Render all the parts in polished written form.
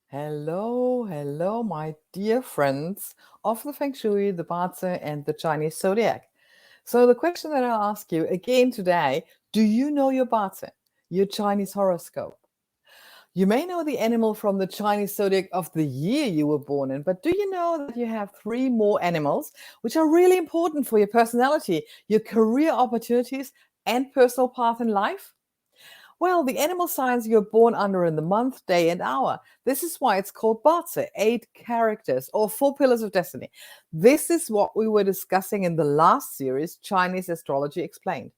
Hello, my dear friends of the Feng Shui, the BaZi, and the Chinese Zodiac. So, the question that I'll ask you again today, do you know your BaZi, your Chinese horoscope? You may know the animal from the Chinese Zodiac of the year you were born in, but do you know that you have three more animals which are really important for your personality, your career opportunities, and personal path in life? Well, the animal signs you're born under in the month, day, and hour. This is why it's called BaZi, 8 characters or 4 pillars of destiny. This is what we were discussing in the last series, Chinese Astrology Explained.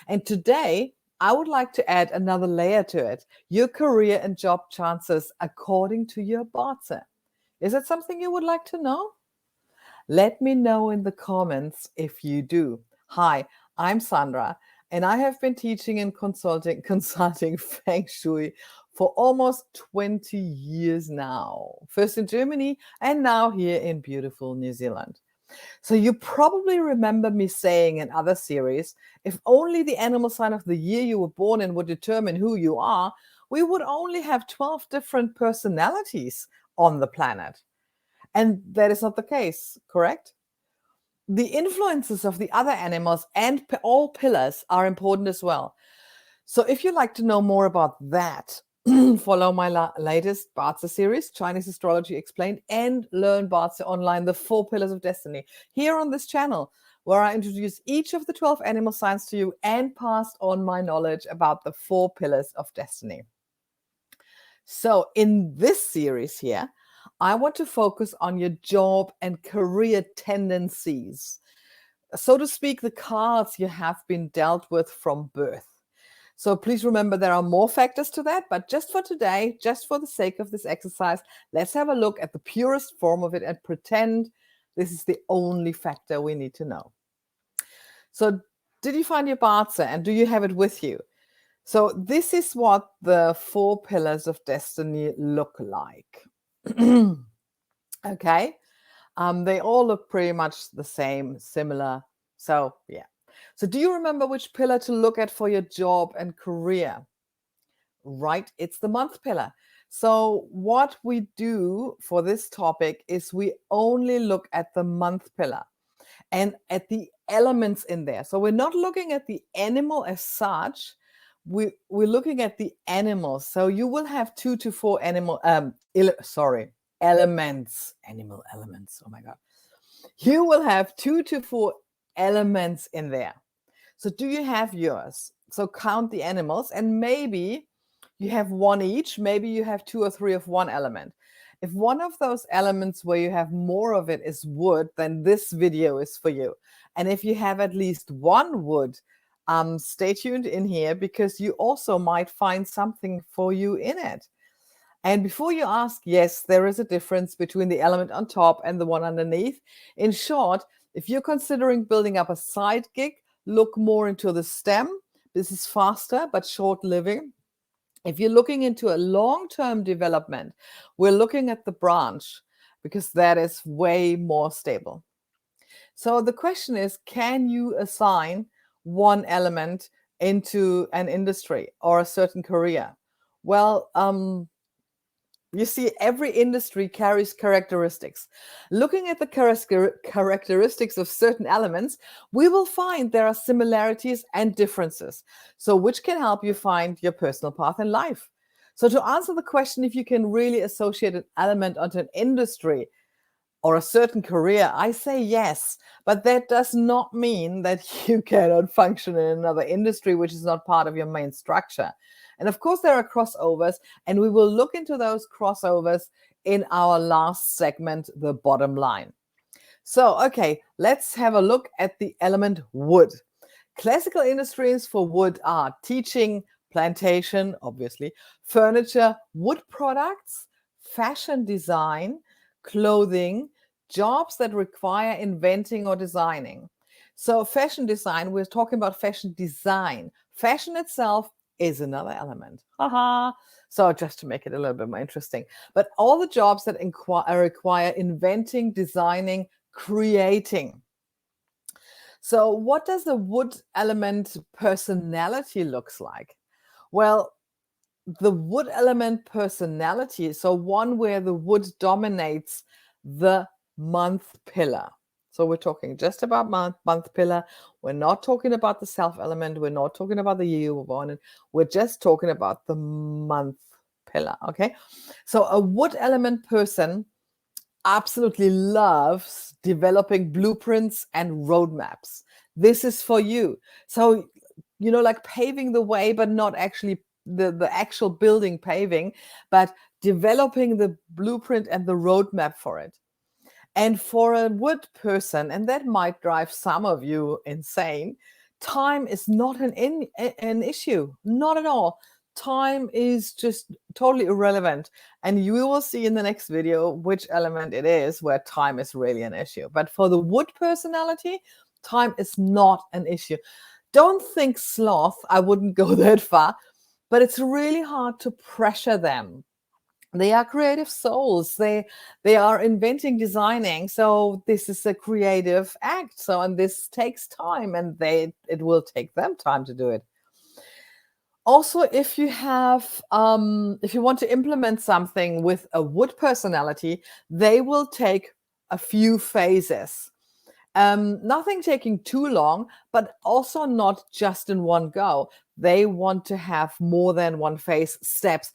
And today, I would like to add another layer to it, your career and job chances according to your BaZi. Is that something you would like to know? Let me know in the comments if you do. Hi, I'm Sandra, and I have been teaching and consulting Feng Shui for almost 20 years now. First in Germany and now here in beautiful New Zealand. So you probably remember me saying in other series, if only the animal sign of the year you were born in would determine who you are, we would only have 12 different personalities on the planet. And that is not the case, correct? The influences of the other animals and all pillars are important as well. So if you'd like to know more about that, follow my latest BaZi series, Chinese Astrology Explained, and learn BaZi online, the 4 pillars of destiny, here on this channel, where I introduce each of the 12 animal signs to you and pass on my knowledge about the 4 pillars of destiny. So in this series here, I want to focus on your job and career tendencies. So to speak, the cards you have been dealt with from birth. So please remember there are more factors to that, but just for today, just for the sake of this exercise, let's have a look at the purest form of it and pretend this is the only factor we need to know. So did you find your BaZi and do you have it with you? So this is what the 4 pillars of destiny look like. Okay. They all look pretty much the same, similar. So yeah. So do you remember which pillar to look at for your job and career? Right, it's the month pillar. So what we do for this topic is we only look at the month pillar and at the elements in there. So we're not looking at the animal as such. We're looking at the animals. So you will have 2 to 4 elements, animal elements. Oh my God. You will have 2 to 4 elements in there. So do you have yours? So count the animals and maybe you have one each. Maybe you have 2 or 3 of one element. If one of those elements where you have more of it is wood, then this video is for you. And if you have at least one wood, stay tuned in here because you also might find something for you in it. And before you ask, yes, there is a difference between the element on top and the one underneath. In short, if you're considering building up a side gig, look more into the stem. This is faster but short living. If you're looking into a long-term development, we're looking at the branch because that is way more stable. So the question is, can you assign one element into an industry or a certain career? Well, you see, every industry carries characteristics. Looking at the characteristics of certain elements, we will find there are similarities and differences, so which can help you find your personal path in life. So to answer the question if you can really associate an element onto an industry or a certain career, I say yes, but that does not mean that you cannot function in another industry which is not part of your main structure. And of course, there are crossovers, and we will look into those crossovers in our last segment, the bottom line. So, okay, let's have a look at the element wood. Classical industries for wood are teaching, plantation, obviously, furniture, wood products, fashion design, clothing, jobs that require inventing or designing. So, fashion design, we're talking about fashion design. Fashion itself is another element. Haha. So, just to make it a little bit more interesting. But all the jobs that require inventing, designing, creating. So, what does the wood element personality looks like? Well, the wood element personality, so one where the wood dominates the month pillar. So we're talking just about month pillar. We're not talking about the self element. We're not talking about the year you were born in. We're just talking about the month pillar. Okay. So a wood element person absolutely loves developing blueprints and roadmaps. This is for you. So, like paving the way, but not actually the actual building paving, but developing the blueprint and the roadmap for it. And for a wood person, and that might drive some of you insane, time is not an issue, not at all. Time is just totally irrelevant. And you will see in the next video which element it is where time is really an issue. But for the wood personality, time is not an issue. Don't think sloth, I wouldn't go that far, but it's really hard to pressure them. They are creative souls. They are inventing, designing. So this is a creative act. So, and this takes time, and it will take them time to do it. Also, if you have if you want to implement something with a wood personality, they will take a few phases. Nothing taking too long, but also not just in one go. They want to have more than one phase steps.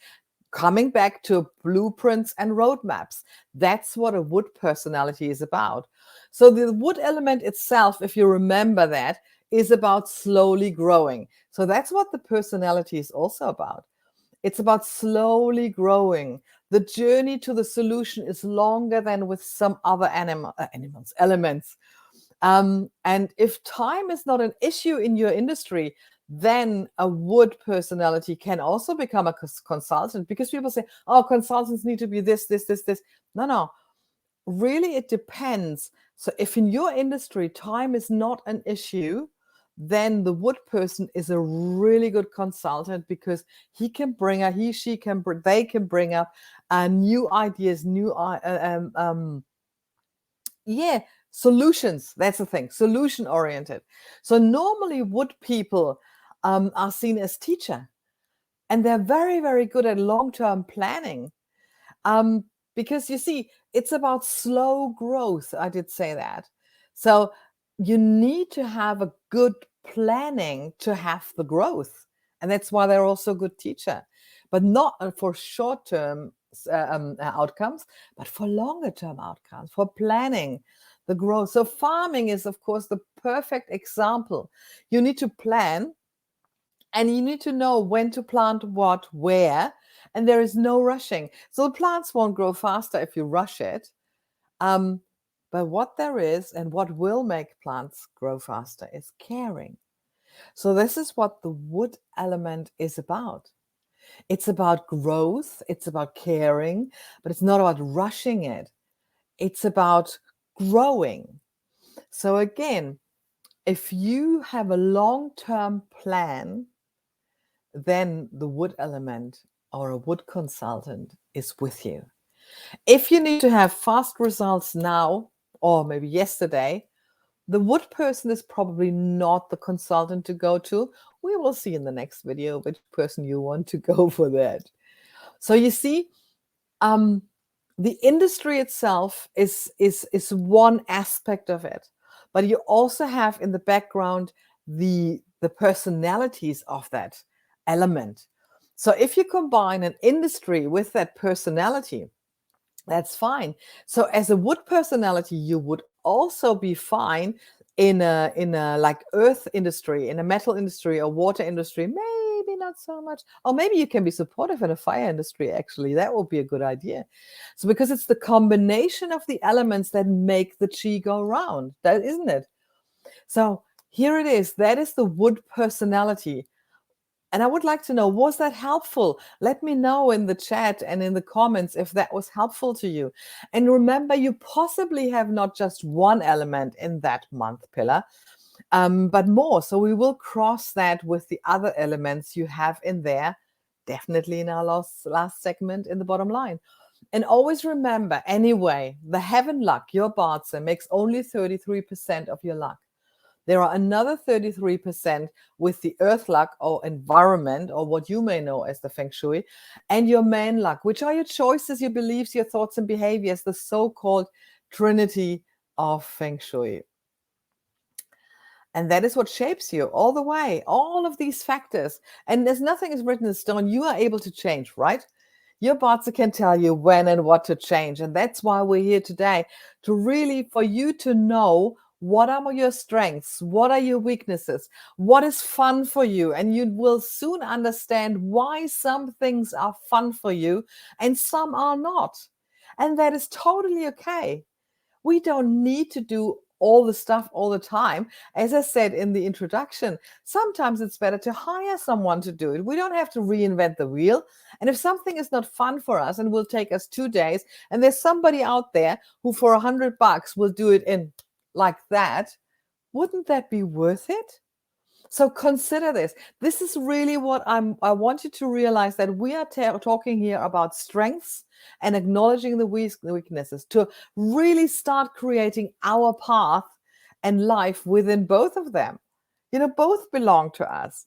Coming back to blueprints and roadmaps. That's what a wood personality is about. So the wood element itself, if you remember that, is about slowly growing. So that's what the personality is also about. It's about slowly growing. The journey to the solution is longer than with some other elements. And if time is not an issue in your industry, then a wood personality can also become a consultant, because people say, oh, consultants need to be this. No. Really, it depends. So if in your industry time is not an issue, then the wood person is a really good consultant, because they can bring up new ideas, solutions. That's the thing, solution oriented. So normally wood people are seen as teacher, and they're very, very good at long-term planning, because you see, it's about slow growth. I did say that. So you need to have a good planning to have the growth, and that's why they're also a good teacher, but not for short-term outcomes, but for longer-term outcomes, for planning the growth. So farming is, of course, the perfect example. You need to plan, and you need to know when to plant what, where, and there is no rushing. So the plants won't grow faster if you rush it. But what there is, and what will make plants grow faster, is caring. So this is what the wood element is about. It's about growth, it's about caring, but it's not about rushing it. It's about growing. So again, if you have a long-term plan, then the wood element or a wood consultant is with you. If you need to have fast results now, or maybe yesterday, the wood person is probably not the consultant to go to. We will see in the next video which person you want to go for that. So you see, the industry itself is one aspect of it, but you also have in the background the personalities of that element. So if you combine an industry with that personality, that's fine. So as a wood personality, you would also be fine in a like earth industry, in a metal industry or water industry, maybe not so much. Or maybe you can be supportive in a fire industry, actually. That would be a good idea. So because it's the combination of the elements that make the chi go round, that isn't it? So here it is. That is the wood personality. And I would like to know, was that helpful? Let me know in the chat and in the comments if that was helpful to you. And remember, you possibly have not just one element in that month pillar, but more. So we will cross that with the other elements you have in there, definitely in our last segment in the bottom line. And always remember, anyway, the heaven luck, your BaZi, makes only 33% of your luck. There are another 33% with the earth luck or environment, or what you may know as the Feng Shui, and your man luck, which are your choices, your beliefs, your thoughts and behaviors, the so-called trinity of Feng Shui. And that is what shapes you all the way, all of these factors. And there's nothing is written in stone. You are able to change, right? Your BaZi can tell you when and what to change. And that's why we're here today, to really, for you to know what are your strengths, what are your weaknesses, what is fun for you. And you will soon understand why some things are fun for you and some are not. And that is totally okay. We don't need to do all the stuff all the time. As I said in the introduction, sometimes it's better to hire someone to do it. We don't have to reinvent the wheel. And if something is not fun for us and will take us 2 days, and there's somebody out there who for $100 will do it in like that, wouldn't that be worth it? So consider this. This is really what I want you to realize, that we are talking here about strengths and acknowledging the weaknesses to really start creating our path and life within both of them. You know, both belong to us.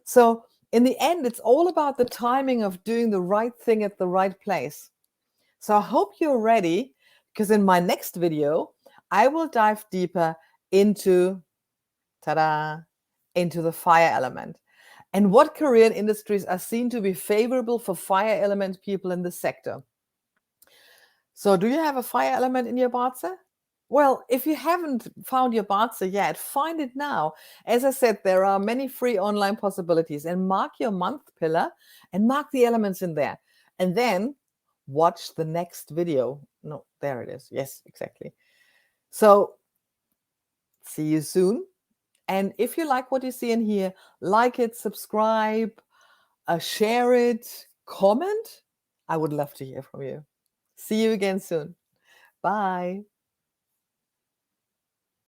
So in the end, it's all about the timing of doing the right thing at the right place. So I hope you're ready, because in my next video, I will dive deeper into, ta-da, into the fire element and what career and industries are seen to be favorable for fire element people in the sector. So do you have a fire element in your BaZi? Well, if you haven't found your BaZi yet, find it now. As I said, there are many free online possibilities, and mark your month pillar and mark the elements in there. And then watch the next video. No, there it is. Yes, exactly. So see you soon. And if you like what you see in here, like it, subscribe, share it, comment. I would love to hear from you. See you again soon. Bye.